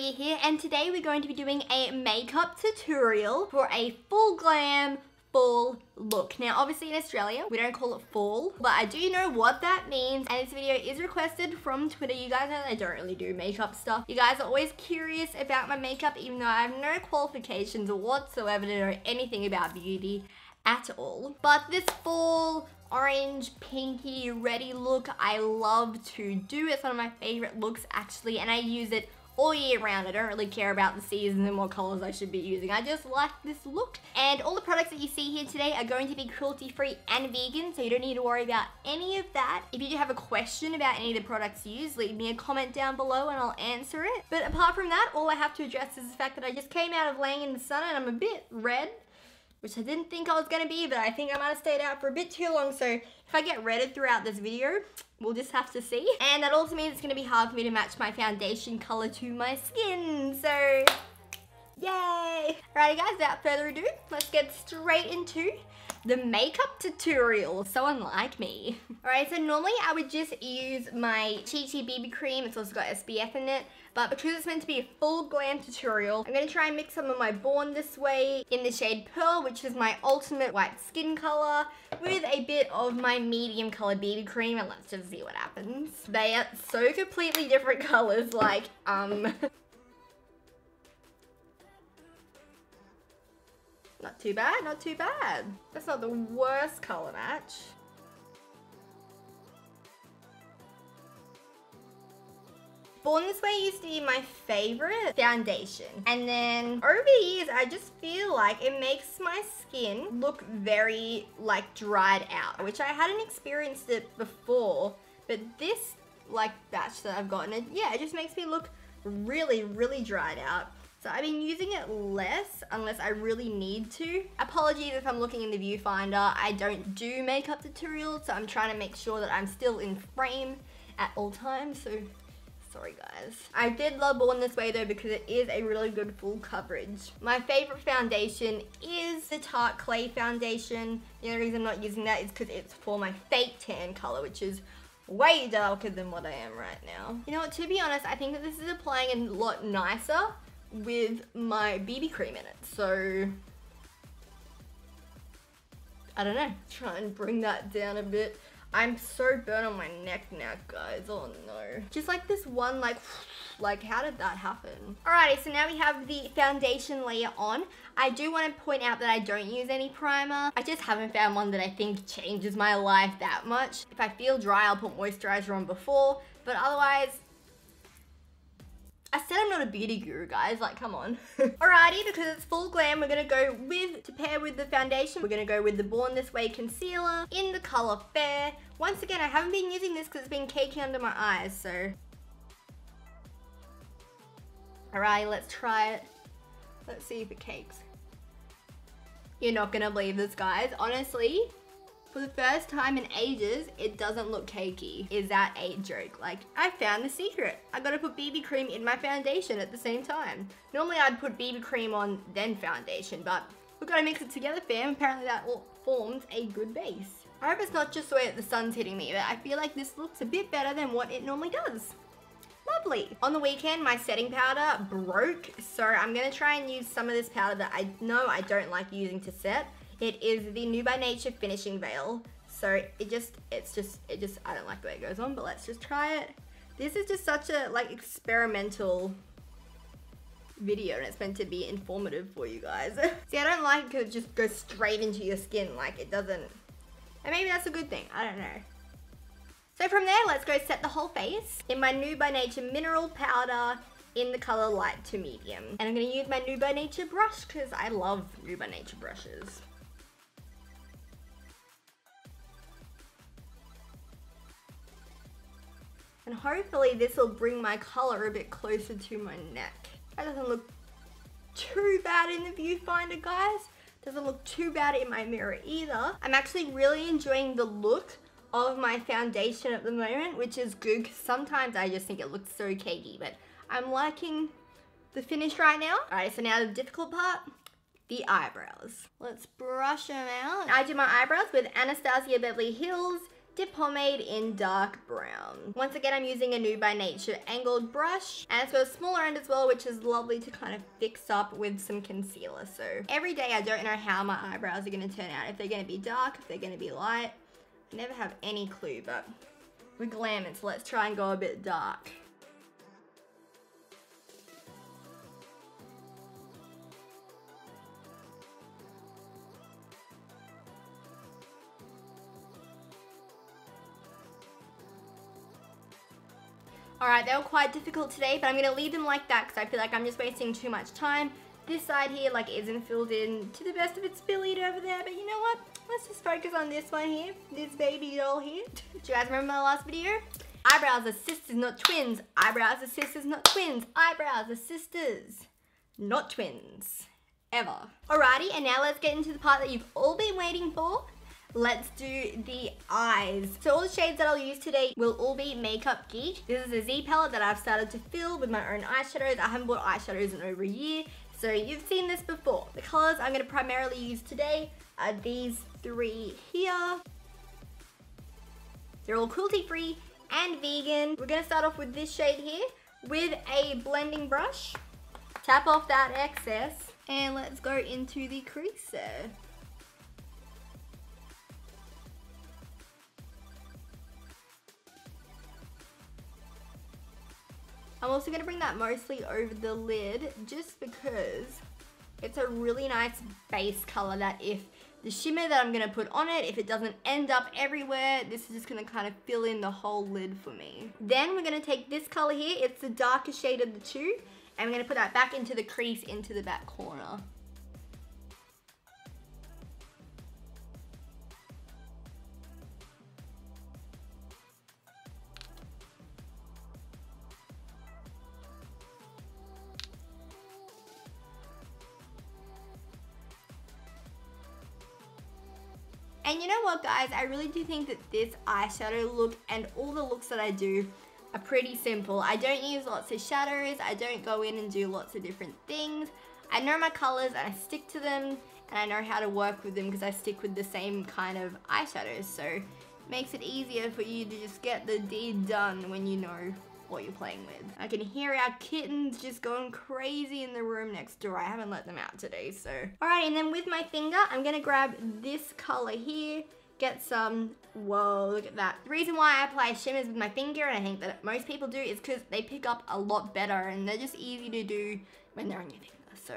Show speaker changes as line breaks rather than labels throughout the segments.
Leah here, and today we're going to be doing a makeup tutorial for a full glam fall look. Now obviously in Australia we don't call it fall, but I do know what that means, and this video is requested from Twitter. You guys know that I don't really do makeup stuff. You guys are always curious about my makeup, even though I have no qualifications whatsoever to know anything about beauty at all. But this fall orange, pinky, reddy look I love to do. It's one of my favorite looks actually, and I use it all year round. I don't really care about the seasons and what colors I should be using. I just like this look. And all the products that you see here today are going to be cruelty-free and vegan, so you don't need to worry about any of that. If you do have a question about any of the products used, leave me a comment down below and I'll answer it. But apart from that, all I have to address is the fact that I just came out of laying in the sun and I'm a bit red, which I didn't think I was going to be, but I think I might have stayed out for a bit too long. So if I get redder throughout this video, we'll just have to see. And that also means it's going to be hard for me to match my foundation color to my skin. So yay! Alrighty guys, without further ado, let's get straight into the makeup tutorial. So unlike me. Alright, so normally I would just use my Chi BB cream. It's also got SPF in it. But because it's meant to be a full glam tutorial, I'm going to try and mix some of my Born This Way in the shade Pearl, which is my ultimate white skin color, with a bit of my medium color BB cream, and let's just see what happens. They are so completely different colors, like, not too bad, not too bad. That's not the worst color match. Born This Way used to be my favorite foundation, and then over the years I just feel like it makes my skin look very like dried out, which I hadn't experienced it before, but this like batch that I've gotten, it just makes me look really dried out. So I've been using it less unless I really need to. Apologies if I'm looking in the viewfinder. I don't do makeup tutorials, so I'm trying to make sure that I'm still in frame at all times, so sorry guys. I did love Born This Way though because it is a really good full coverage. My favorite foundation is the Tarte Clay foundation. The only reason I'm not using that is because it's for my fake tan color, which is way darker than what I am right now. You know what, to be honest, I think that this is applying a lot nicer with my BB cream in it. So I don't know, try and bring that down a bit. I'm so burnt on my neck now, guys. Oh no. Just like this one, like how did that happen? Alrighty, so now we have the foundation layer on. I do want to point out that I don't use any primer. I just haven't found one that I think changes my life that much. If I feel dry, I'll put moisturizer on before, but otherwise, I said I'm not a beauty guru, guys, like come on. Alrighty, because it's full glam, we're gonna go with, to pair with the foundation, we're gonna go with the Born This Way concealer in the color Fair. Once again, I haven't been using this because it's been caking under my eyes, so. Alrighty, let's try it. Let's see if it cakes. You're not gonna believe this, guys. Honestly, for the first time in ages, it doesn't look cakey. Is that a joke? Like, I found the secret. I gotta put BB cream in my foundation at the same time. Normally I'd put BB cream on, then foundation, but we've gotta mix it together, fam. Apparently that forms a good base. I hope it's not just the way that the sun's hitting me, but I feel like this looks a bit better than what it normally does. Lovely. On the weekend, my setting powder broke, so I'm gonna try and use some of this powder that I know I don't like using to set. It is the New by Nature Finishing Veil. So it's just, I don't like the way it goes on, but let's just try it. This is just such a like experimental video, and it's meant to be informative for you guys. See, I don't like it because it just goes straight into your skin, like it doesn't, and maybe that's a good thing, I don't know. So from there, let's go set the whole face in my New by Nature Mineral Powder in the color light to medium. And I'm gonna use my New by Nature brush because I love New by Nature brushes. And hopefully this will bring my color a bit closer to my neck. That doesn't look too bad in the viewfinder, guys. Doesn't look too bad in my mirror either. I'm actually really enjoying the look of my foundation at the moment, which is good because sometimes I just think it looks so cakey, but I'm liking the finish right now. Alright, so now the difficult part, the eyebrows. Let's brush them out. I do my eyebrows with Anastasia Beverly Hills dip pomade in dark brown. Once again, I'm using a New by Nature angled brush, and it's got a smaller end as well, which is lovely to kind of fix up with some concealer. So every day I don't know how my eyebrows are going to turn out, if they're going to be dark, if they're going to be light. I never have any clue, but we're glamming, so let's try and go a bit dark. Alright, they were quite difficult today, but I'm going to leave them like that because I feel like I'm just wasting too much time. This side here like isn't filled in to the best of its ability over there, but you know what? Let's just focus on this one here, this baby doll here. Do you guys remember my last video? Eyebrows are sisters, not twins. Eyebrows are sisters, not twins. Eyebrows are sisters, not twins. Ever. Alrighty, and now let's get into the part that you've all been waiting for. Let's do the eyes. So all the shades that I'll use today will all be Makeup Geek. This is a Z palette that I've started to fill with my own eyeshadows. I haven't bought eyeshadows in over a year, so you've seen this before. The colors I'm going to primarily use today are these three here. They're all cruelty free and vegan. We're going to start off with this shade here with a blending brush. Tap off that excess and let's go into the creaser. I'm also going to bring that mostly over the lid just because it's a really nice base color that if the shimmer that I'm going to put on it, if it doesn't end up everywhere, this is just going to kind of fill in the whole lid for me. Then we're going to take this color here, it's the darker shade of the two, and we're going to put that back into the crease into the back corner. And you know what guys, I really do think that this eyeshadow look and all the looks that I do are pretty simple. I don't use lots of shadows, I don't go in and do lots of different things. I know my colors and I stick to them, and I know how to work with them because I stick with the same kind of eyeshadows. So it makes it easier for you to just get the deed done when you know what you're playing with. I can hear our kittens just going crazy in the room next door. I haven't let them out today, so. Alright, and then with my finger, I'm gonna grab this color here, get some, whoa, look at that. The reason why I apply shimmers with my finger, and I think that most people do, is because they pick up a lot better and they're just easy to do when they're on your finger, so.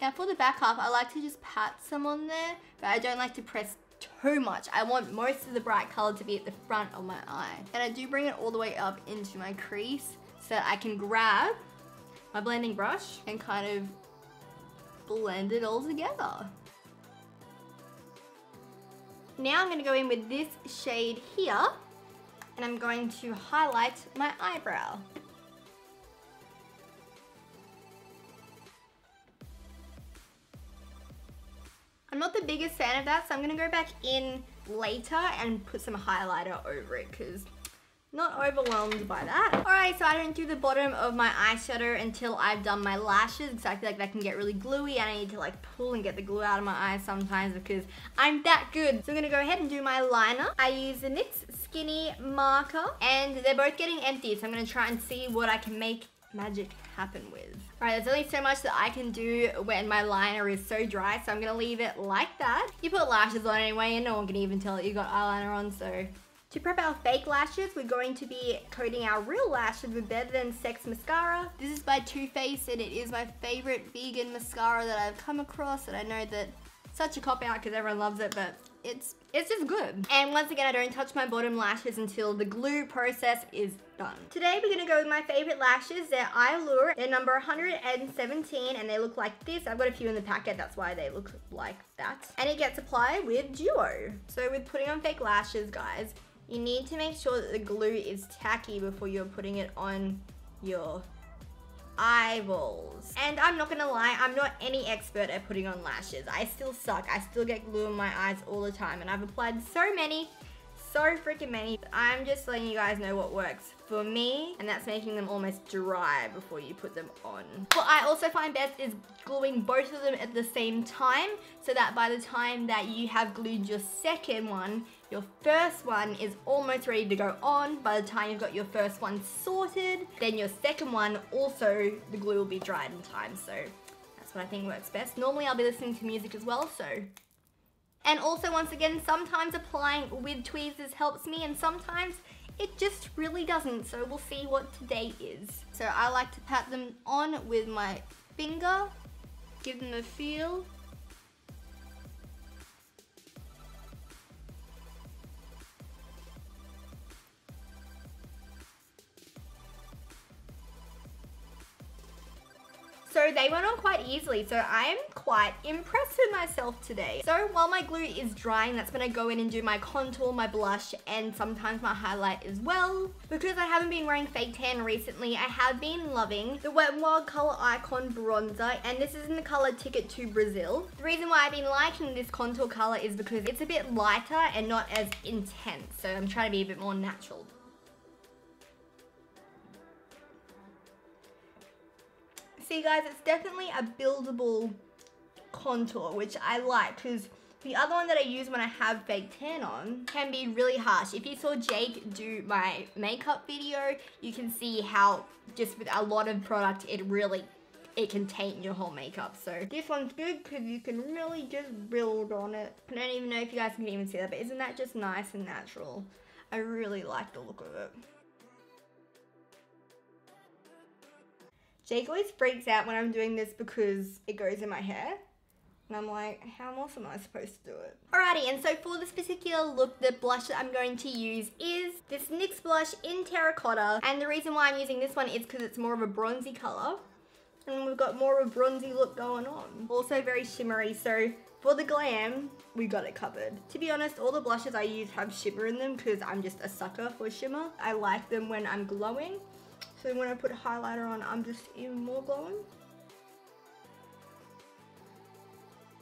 Now for the back half, I like to just pat some on there, but I don't like to press too much. I want most of the bright color to be at the front of my eye. And I do bring it all the way up into my crease so that I can grab my blending brush and kind of blend it all together. Now I'm gonna go in with this shade here, and I'm going to highlight my eyebrow. I'm not the biggest fan of that, so I'm going to go back in later and put some highlighter over it because I'm not overwhelmed by that. Alright, so I don't do the bottom of my eyeshadow until I've done my lashes because I feel like that can get really gluey and I need to like pull and get the glue out of my eyes sometimes because I'm that good. So I'm going to go ahead and do my liner. I use the NYX Skinny Marker and they're both getting empty, so I'm going to try and see what I can make magic happen with. Alright, there's only so much that I can do when my liner is so dry, so I'm gonna leave it like that. You put lashes on anyway and no one can even tell that you got eyeliner on, so. To prep our fake lashes, we're going to be coating our real lashes with Better Than Sex mascara. This is by Too Faced and it is my favorite vegan mascara that I've come across, and I know that it's such a cop out because everyone loves it, but it's just good. And once again, I don't touch my bottom lashes until the glue process is done. Today we're gonna go with my favorite lashes. They're Allure. They're number 117 and they look like this. I've got a few in the packet, that's why they look like that. And it gets applied with Duo. So with putting on fake lashes, guys, you need to make sure that the glue is tacky before you're putting it on your eyeballs. And I'm not gonna lie, I'm not any expert at putting on lashes. I still suck. I still get glue in my eyes all the time, and I've applied so many so freaking many. I'm just letting you guys know what works for me, and that's making them almost dry before you put them on. What I also find best is gluing both of them at the same time, so that by the time that you have glued your second one, your first one is almost ready to go on. By the time you've got your first one sorted, then your second one also, the glue will be dried in time. So that's what I think works best. Normally I'll be listening to music as well, so. And also, once again, sometimes applying with tweezers helps me, and sometimes it just really doesn't. So we'll see what today is. So I like to pat them on with my finger, give them a feel. So they went on quite easily, so I'm quite impressed with myself today. So while my glue is drying, that's when I go in and do my contour, my blush, and sometimes my highlight as well. Because I haven't been wearing fake tan recently, I have been loving the Wet n Wild Color Icon Bronzer, and this is in the color Ticket to Brazil. The reason why I've been liking this contour color is because it's a bit lighter and not as intense, so I'm trying to be a bit more natural. See guys, it's definitely a buildable contour, which I like, because the other one that I use when I have fake tan on can be really harsh. If you saw Jake do my makeup video, you can see how just with a lot of product, it can taint your whole makeup. So this one's good because you can really just build on it. I don't even know if you guys can even see that, but isn't that just nice and natural? I really like the look of it. Jake always freaks out when I'm doing this because it goes in my hair. And I'm like, how else am I supposed to do it? Alrighty, and so for this particular look, the blush that I'm going to use is this NYX blush in Terracotta. And the reason why I'm using this one is because it's more of a bronzy color. And we've got more of a bronzy look going on. Also very shimmery, so for the glam, we got it covered. To be honest, all the blushes I use have shimmer in them because I'm just a sucker for shimmer. I like them when I'm glowing. So when I put highlighter on, I'm just even more glowing.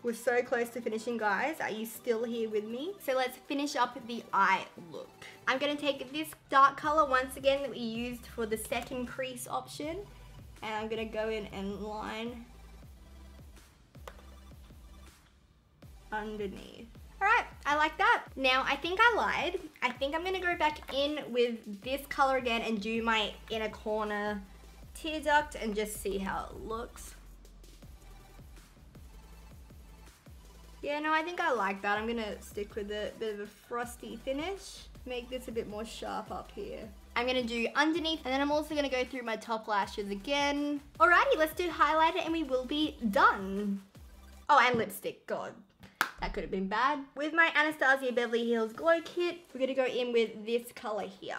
We're so close to finishing, guys. Are you still here with me? So let's finish up the eye look. I'm gonna take this dark color once again that we used for the second crease option, and I'm gonna go in and line underneath. All right, I like that. Now, I think I lied. I think I'm gonna go back in with this color again and do my inner corner tear duct and just see how it looks. Yeah, no, I think I like that. I'm gonna stick with a bit of a frosty finish. Make this a bit more sharp up here. I'm gonna do underneath, and then I'm also gonna go through my top lashes again. Alrighty, let's do highlighter and we will be done. Oh, and lipstick, God. That could have been bad. With my Anastasia Beverly Hills Glow Kit, we're gonna go in with this color here.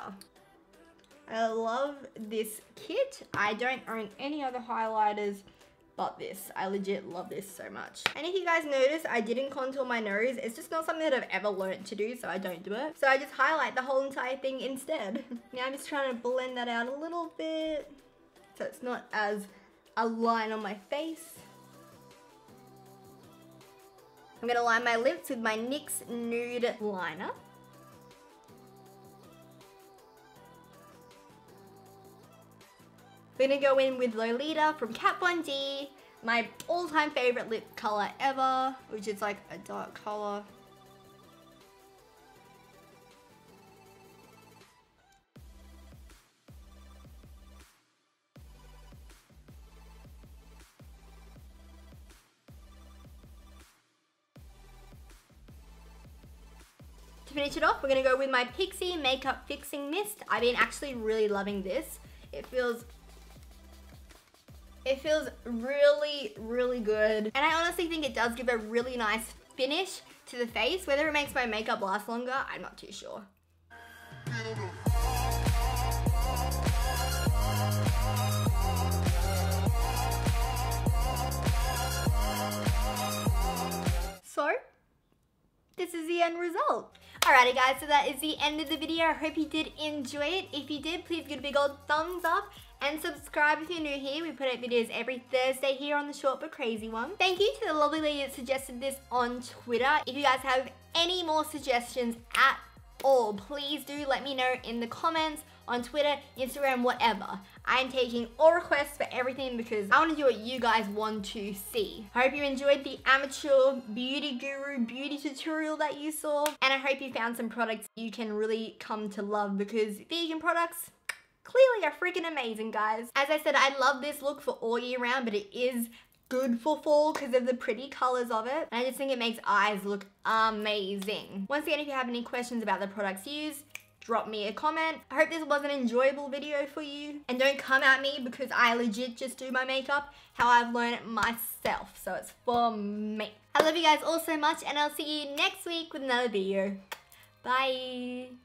I love this kit. I don't own any other highlighters but this. I legit love this so much. And if you guys notice, I didn't contour my nose. It's just not something that I've ever learned to do, so I don't do it. So I just highlight the whole entire thing instead. Now I'm just trying to blend that out a little bit so it's not as a line on my face. I'm gonna line my lips with my NYX Nude Liner. We're gonna go in with Lolita from Kat Von D, my all-time favorite lip color ever, which is like a dark color. To finish it off, we're gonna go with my Pixie Makeup Fixing Mist. I've been actually really loving this. It feels really, really good. And I honestly think it does give a really nice finish to the face. Whether it makes my makeup last longer, I'm not too sure. So, this is the end result. Alrighty guys, so that is the end of the video. I hope you did enjoy it. If you did, please give it a big old thumbs up and subscribe if you're new here. We put out videos every Thursday here on the Short But Crazy one. Thank you to the lovely lady that suggested this on Twitter. If you guys have any more suggestions at all. Please do let me know in the comments, on Twitter, Instagram, whatever. I'm taking all requests for everything because I want to do what you guys want to see. I hope you enjoyed the amateur beauty guru beauty tutorial that you saw, and I hope you found some products you can really come to love, because vegan products clearly are freaking amazing, guys. As I said, I love this look for all year round, but it is good for fall because of the pretty colors of it. And I just think it makes eyes look amazing. Once again, if you have any questions about the products used, drop me a comment. I hope this was an enjoyable video for you. And don't come at me because I legit just do my makeup how I've learned it myself. So it's for me. I love you guys all so much, and I'll see you next week with another video. Bye.